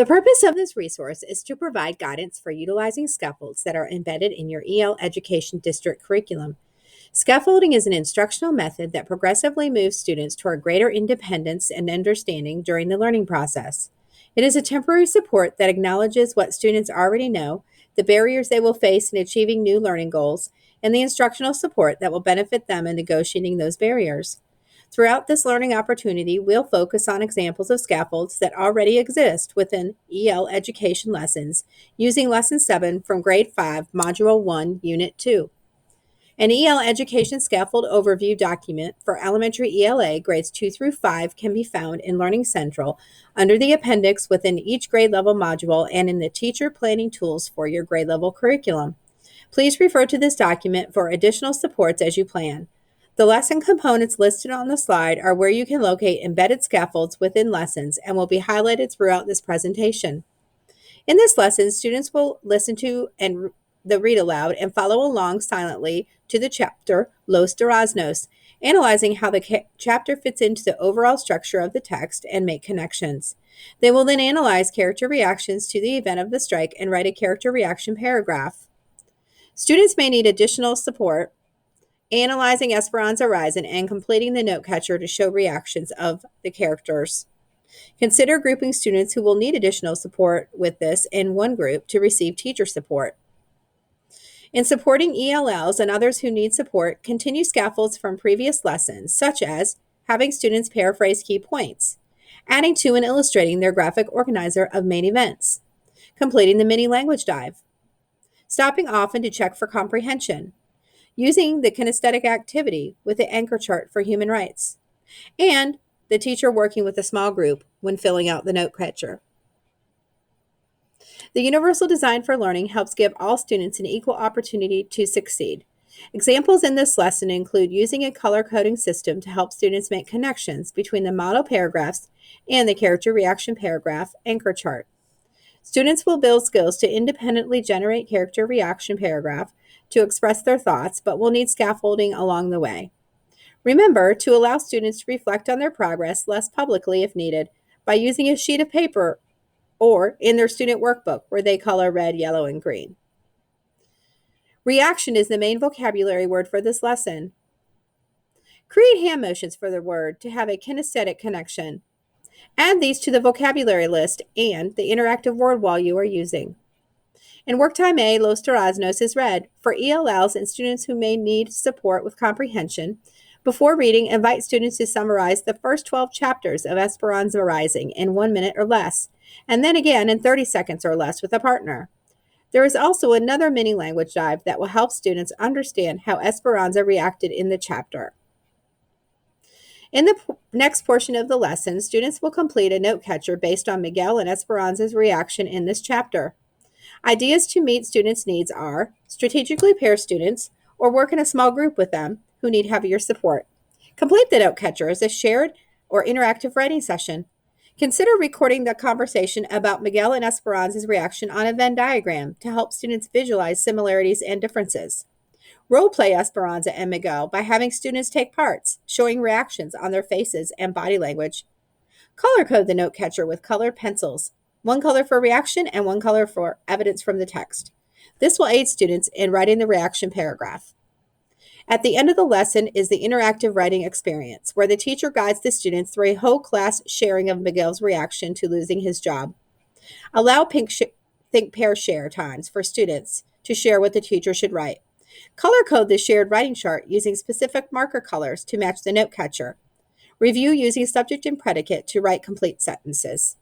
The purpose of this resource is to provide guidance for utilizing scaffolds that are embedded in your EL Education District curriculum. Scaffolding is an instructional method that progressively moves students toward greater independence and understanding during the learning process. It is a temporary support that acknowledges what students already know, the barriers they will face in achieving new learning goals, and the instructional support that will benefit them in negotiating those barriers. Throughout this learning opportunity, we'll focus on examples of scaffolds that already exist within EL education lessons using Lesson 7 from Grade 5, Module 1, Unit 2. An EL Education Scaffold Overview document for elementary ELA grades 2 through 5 can be found in Learning Central under the appendix within each grade level module and in the teacher planning tools for your grade level curriculum. Please refer to this document for additional supports as you plan. The lesson components listed on the slide are where you can locate embedded scaffolds within lessons and will be highlighted throughout this presentation. In this lesson, students will listen to the read aloud and follow along silently to the chapter Los Duraznos, analyzing how the chapter fits into the overall structure of the text and make connections. They will then analyze character reactions to the event of the strike and write a character reaction paragraph. Students may need additional support analyzing Esperanza Rising and completing the note catcher to show reactions of the characters. Consider grouping students who will need additional support with this in one group to receive teacher support. In supporting ELLs and others who need support, continue scaffolds from previous lessons, such as having students paraphrase key points, adding to and illustrating their graphic organizer of main events, completing the mini language dive, stopping often to check for comprehension, using the kinesthetic activity with the anchor chart for human rights, and the teacher working with a small group when filling out the note catcher. The universal design for learning helps give all students an equal opportunity to succeed. Examples in this lesson include using a color coding system to help students make connections between the model paragraphs and the character reaction paragraph anchor chart. Students will build skills to independently generate character reaction paragraph to express their thoughts, but will need scaffolding along the way. Remember to allow students to reflect on their progress less publicly if needed by using a sheet of paper or in their student workbook where they color red, yellow, and green. Reaction is the main vocabulary word for this lesson. Create hand motions for the word to have a kinesthetic connection. Add these to the vocabulary list and the interactive word wall you are using. In Work Time A, Los Duraznos is read. For ELLs and students who may need support with comprehension, before reading, invite students to summarize the first 12 chapters of Esperanza Rising in 1 minute or less, and then again in 30 seconds or less with a partner. There is also another mini language dive that will help students understand how Esperanza reacted in the chapter. In the next portion of the lesson, students will complete a note catcher based on Miguel and Esperanza's reaction in this chapter. Ideas to meet students' needs are strategically pair students or work in a small group with them who need heavier support. Complete the note catcher as a shared or interactive writing session. Consider recording the conversation about Miguel and Esperanza's reaction on a Venn diagram to help students visualize similarities and differences. Role play Esperanza and Miguel by having students take parts, showing reactions on their faces and body language. Color code the note catcher with colored pencils, one color for reaction and one color for evidence from the text. This will aid students in writing the reaction paragraph. At the end of the lesson is the interactive writing experience, where the teacher guides the students through a whole class sharing of Miguel's reaction to losing his job. Allow think pair share times for students to share what the teacher should write. Color code the shared writing chart using specific marker colors to match the note catcher. Review using subject and predicate to write complete sentences.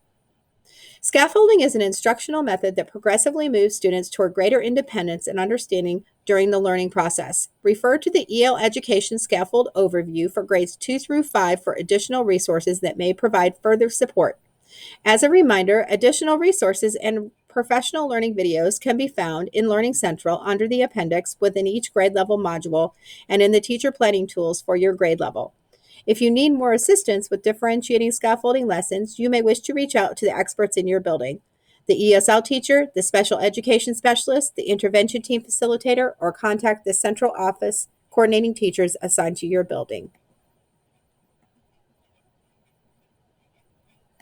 Scaffolding is an instructional method that progressively moves students toward greater independence and understanding during the learning process. Refer to the EL Education Scaffold Overview for grades 2 through 5 for additional resources that may provide further support. As a reminder, additional resources and professional learning videos can be found in Learning Central under the appendix within each grade level module and in the teacher planning tools for your grade level. If you need more assistance with differentiating scaffolding lessons, you may wish to reach out to the experts in your building, the ESL teacher, the special education specialist, the intervention team facilitator, or contact the central office coordinating teachers assigned to your building.